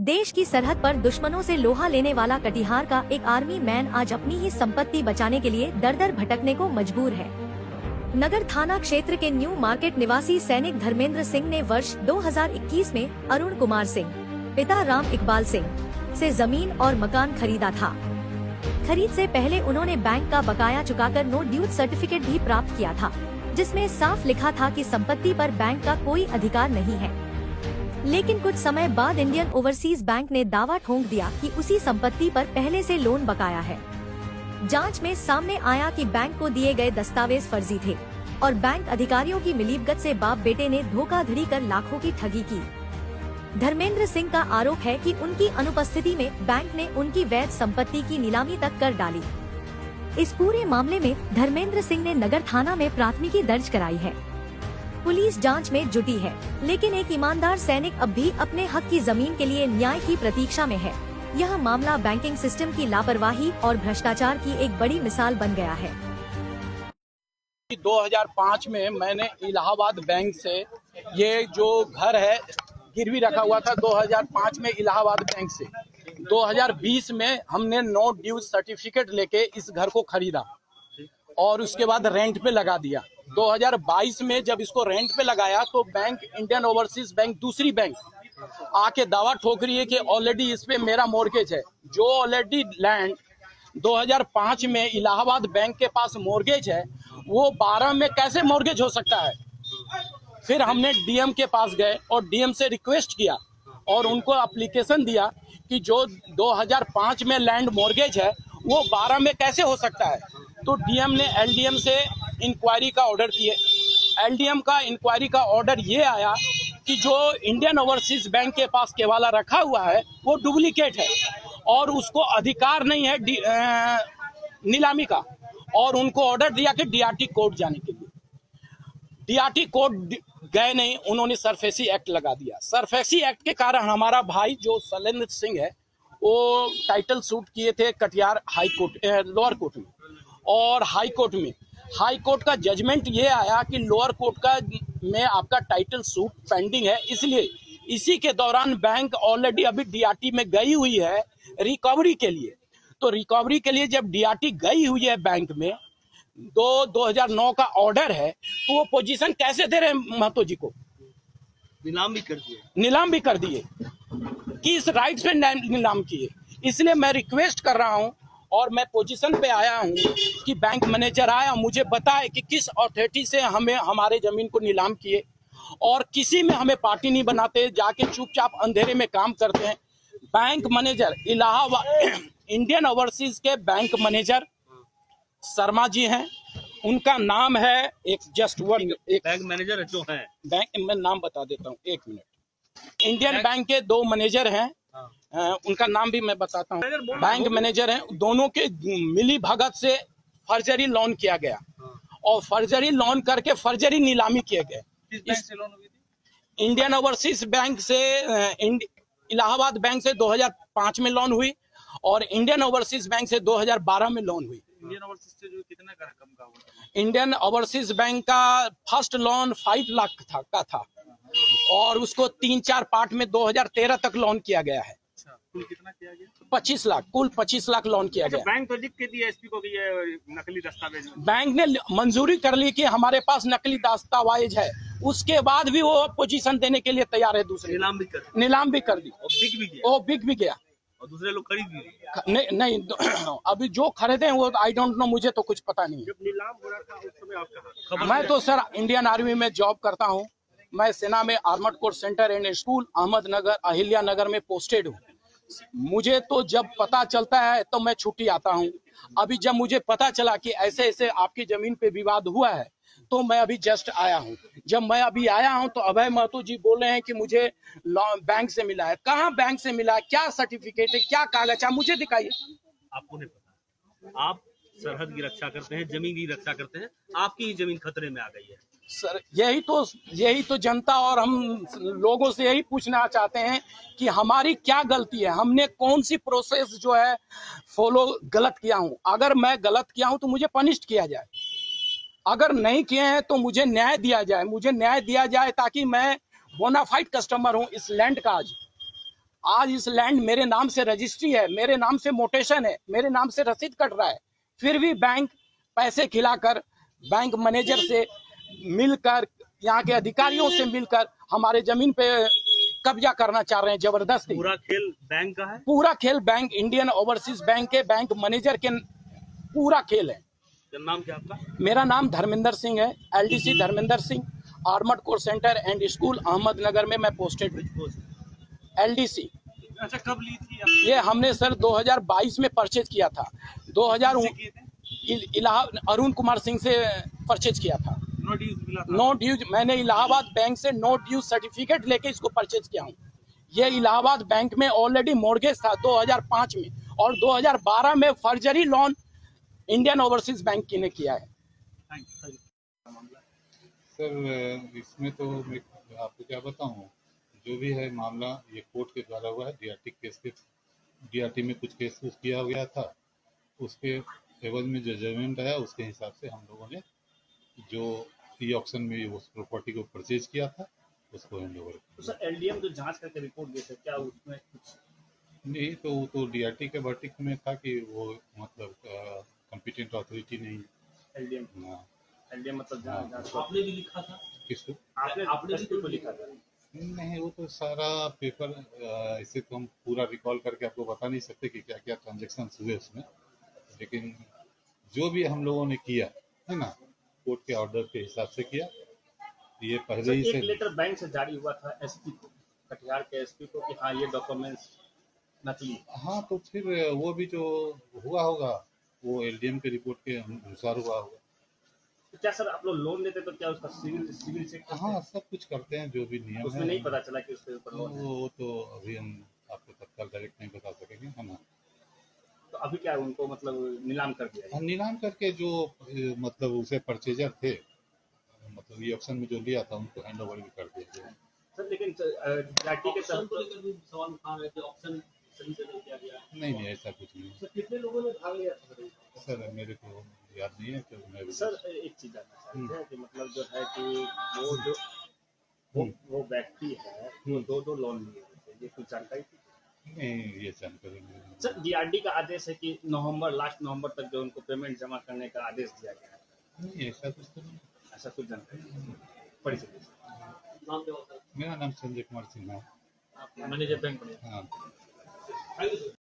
देश की सरहद पर दुश्मनों से लोहा लेने वाला कटिहार का एक आर्मी मैन आज अपनी ही संपत्ति बचाने के लिए दर दर भटकने को मजबूर है। नगर थाना क्षेत्र के न्यू मार्केट निवासी सैनिक धर्मेंद्र सिंह ने वर्ष 2021 में अरुण कुमार सिंह, पिता राम इकबाल सिंह से जमीन और मकान खरीदा था। खरीद से पहले उन्होंने बैंक का बकाया चुकाकर नो ड्यूज सर्टिफिकेट भी प्राप्त किया था, जिसमें साफ लिखा था कि संपत्ति पर बैंक का कोई अधिकार नहीं है। लेकिन कुछ समय बाद इंडियन ओवरसीज बैंक ने दावा ठोक दिया कि उसी संपत्ति पर पहले से लोन बकाया है। जांच में सामने आया कि बैंक को दिए गए दस्तावेज फर्जी थे और बैंक अधिकारियों की मिलीभगत से बाप बेटे ने धोखाधड़ी कर लाखों की ठगी की। धर्मेंद्र सिंह का आरोप है कि उनकी अनुपस्थिति में बैंक ने उनकी वैध संपत्ति की नीलामी तक कर डाली। इस पूरे मामले में धर्मेंद्र सिंह ने नगर थाना में प्राथमिकी दर्ज कराई है। पुलिस जांच में जुटी है, लेकिन एक ईमानदार सैनिक अब भी अपने हक की जमीन के लिए न्याय की प्रतीक्षा में है। यह मामला बैंकिंग सिस्टम की लापरवाही और भ्रष्टाचार की एक बड़ी मिसाल बन गया है। 2005 में मैंने इलाहाबाद बैंक से ये जो घर है गिरवी रखा हुआ था 2005 में इलाहाबाद बैंक से। 2020 में हमने नो ड्यूज सर्टिफिकेट लेके इस घर को खरीदा और उसके बाद रेंट पे लगा दिया। 2022 में जब इसको रेंट पे लगाया तो बैंक इंडियन ओवरसीज बैंक दूसरी बैंक आके दावा ठोक रही है कि ऑलरेडी इस पे मेरा मॉर्गेज है। जो ऑलरेडी लैंड 2005 में इलाहाबाद बैंक के पास मॉर्गेज है वो 12 में कैसे मॉर्गेज हो सकता है। फिर हमने डीएम के पास गए और डीएम से रिक्वेस्ट किया और उनको एप्लीकेशन दिया कि जो 2005 में लैंड मॉर्गेज है वो 12 में कैसे हो सकता है। तो डीएम ने एलडीएम से इंक्वायरी का ऑर्डर किए। एलडीएम का इंक्वायरी का ऑर्डर ये आया कि जो इंडियन ओवरसीज बैंक के पास केवाला रखा हुआ है वो डुप्लीकेट है और उसको अधिकार नहीं है नीलामी का, और उनको ऑर्डर दिया कि डीआरटी कोर्ट जाने के लिए। डीआरटी कोर्ट गए नहीं, उन्होंने सरफेसी एक्ट लगा दिया। सरफेसी एक्ट के कारण हमारा भाई जो शैलेंद्र सिंह है वो टाइटल सूट किए थे Katihar high court lower court में, और हाई कोर्ट का जजमेंट ये आया कि लोअर कोर्ट का में आपका टाइटल सूट पेंडिंग है। इसलिए इसी के दौरान बैंक ऑलरेडी अभी डीआरटी में गई हुई है रिकवरी के लिए। तो रिकवरी के लिए जब डीआरटी गई हुई है बैंक में 2009 का ऑर्डर है तो वो पोजीशन कैसे दे रहे हैं महतो जी को? नीलाम भी कर दिए। किस राइट्स पे नीलाम किए? इसलिए मैं रिक्वेस्ट कर रहा हूं और मैं पोजीशन पे आया हूं कि बैंक मैनेजर आया मुझे बताए कि किस अथॉरिटी से हमें हमारे जमीन को नीलाम किए, और किसी में हमें पार्टी नहीं बनाते, जाके चुपचाप अंधेरे में काम करते हैं। Bank manager Allahabad Indian overseas के बैंक मैनेजर शर्मा जी हैं, उनका नाम है एक बैंक मैनेजर जो है, बैंक मैं नाम बता देता हूँ, एक मिनट। इंडियन बैंक के दो मैनेजर हैं, उनका नाम भी मैं बताता हूँ। बैंक मैनेजर हैं, दोनों के मिली भगत से फर्जरी लोन किया गया और फर्जरी लोन करके फर्जरी नीलामी किए गए। किस बैंक से लोन हुई थी? इंडियन ओवरसीज बैंक से इलाहाबाद बैंक से 2005 में लोन हुई और इंडियन ओवरसीज बैंक से 2012 में लोन हुई। इंडियन ओवरसीज से जो कितना का रकम का हुआ? इंडियन ओवरसीज बैंक का फर्स्ट लोन 5 लाख का था और उसको 3-4 पार्ट में 2013 तक लोन किया गया है। कुल कितना किया गया? 25 लाख, कुल 25 लाख लोन किया गया। बैंक तो लिख के दिया एसपी को कि ये नकली दस्तावेज, बैंक ने मंजूरी कर ली कि हमारे पास नकली दस्तावेज है, उसके बाद भी वो पोजीशन देने के लिए तैयार है। दूसरे नीलाम भी कर दी और बिक भी गया और दूसरे लोग खरीद लिए। नहीं अभी जो खरीदे हैं वो आई डोंट नो, मुझे तो कुछ पता नहीं। जब नीलाम हो रहा था उस समय आपका? मैं तो सर इंडियन आर्मी में जॉब करता हूँ। मैं सेना में armoured corps centre and school Ahmednagar Ahilyanagar में पोस्टेड हूँ। मुझे तो जब पता चलता है तो मैं छुट्टी आता हूँ। अभी जब मुझे पता चला कि ऐसे ऐसे आपकी जमीन पे विवाद हुआ है तो मैं अभी जस्ट आया हूँ। जब मैं अभी आया हूँ तो अभय महतो जी बोल रहे हैं कि मुझे बैंक से मिला है। कहाँ बैंक से मिला है? क्या सर्टिफिकेट है? क्या कागज है? मुझे दिखाइए। आपको नहीं पता? आप सरहद की रक्षा करते हैं, जमीन की रक्षा करते हैं, आपकी ही जमीन खतरे में आ गई है। सर यही तो जनता और हम लोगों से यही पूछना चाहते हैं कि हमारी क्या गलती है, हमने कौन सी प्रोसेस जो है फॉलो गलत किया हूं। अगर मैं गलत किया हूं तो मुझे पनिश किया जाए, अगर नहीं किए हैं तो मुझे न्याय दिया जाए ताकि मैं बोनाफाइड कस्टमर हूं इस लैंड का। आज आज इस लैंड मेरे नाम से रजिस्ट्री है, मेरे नाम से मोटेशन है, मेरे नाम से रसीद कट रहा है, फिर भी बैंक पैसे खिलाकर, बैंक मैनेजर से मिलकर, यहाँ के अधिकारियों से मिलकर हमारे जमीन पे कब्जा करना चाह रहे हैं जबरदस्ती। पूरा खेल बैंक का है? पूरा खेल बैंक, इंडियन ओवरसीज बैंक के बैंक मैनेजर के पूरा खेल है। नाम क्या आपका? मेरा नाम धर्मेंद्र सिंह है, LDC Dharmendra Singh, armoured corps centre and school Ahmednagar में मैं पोस्टेड हूँ, एलडीसी। अच्छा, कब ली थी ये हमने सर 2022 में परचेज किया था। 2000 अरुण कुमार सिंह से परचेज किया था। नो ड्यूज, मैंने इलाहाबाद बैंक से नो ड्यूज सर्टिफिकेट लेके इसको परचेज किया हूँ। ये इलाहाबाद बैंक में ऑलरेडी मॉर्गेज था 2005 में, और 2012 में forgery loan Indian overseas bank की ने किया है। सर इसमें तो मैं आपको क्या बताऊं, जो भी है मामला ये कोर्ट के द्वारा हुआ है। डीआरटी में कुछ केस किया गया था, उसके एवज में जो जजमेंट आया उसके हिसाब से हम लोगों ने जो ई ऑक्शन में उस प्रॉपर्टी को परचेज किया था उसको हैंड ओवर किया। तो सर एलडीएम जो जांच करके रिपोर्ट दिए थे, क्या उसमें कुछ नहीं, तो वो तो डीआरटी के वर्डिक्ट में था कि वो मतलब कॉम्पिटेंट अथॉरिटी नहीं। एलडीएम हाँ, एलडीएम मतलब हाँ। जांच आपने भी लिखा था? किसको? आपने भी तो लिखा था? नहीं, वो तो सारा पेपर ऐसे तो हम पूरा रिकॉल करके आपको बता नहीं सकते कि क्या क्या ट्रांजेक्शन हुए उसमें, लेकिन जो भी हम लोगों ने किया है ना, कोर्ट के ऑर्डर के हिसाब से किया। ये पहले ही एक से लेटर बैंक से जारी हुआ था एसपी को, कटिहार के एसपी को, कि हाँ ये डॉक्यूमेंट्स नकली। हाँ, तो फिर वो भी जो हुआ होगा वो एलडीएम के रिपोर्ट के अनुसार हुआ होगा। तो क्या सर आप लोग लोन लेते तो क्या उसका सिविल चेक करते हैं? हाँ, सब कुछ करते हैं जो भी नियम उसमें है। नहीं पता चला कि उसके ऊपर लोन है? वो तो अभी हम आपको तत्काल डायरेक्ट नहीं बता सकेंगे, है ना। तो अभी क्या उनको मतलब नीलाम कर दिया है? नीलाम करके जो मतलब उसे परचेजर थे, मतलब ये ऑप्शन में जो लिया था उनको हैंड ओवर भी कर दिया गया। सर लेकिन जाटी के तहत सवाल उठा रहे थे, ऑप्शन सही से नहीं किया गया। नहीं, ऐसा कुछ नहीं। सर कितने लोगों ने भाग लिया था? सर मेरे को याद नहीं है कि मैं भी। सर एक चीज जानना चाहते हैं कि मतलब जो है कि वो जो वो व्यक्ति है वो दो लोन लिए थे, ये कुछ जानकारी थी? नहीं, ये जानकारी नहीं। सर डीआरडी का आदेश है कि लास्ट नवंबर तक जो उनको पेमेंट जमा करने का आदेश दिया गया है। नहीं, ऐसा कुछ तो नहीं। ऐसा कुछ जानकारी पड़ी चलिए। मेरा नाम संजय कुमार सिन्हा है। मैनेजर बैंक में। हाँ।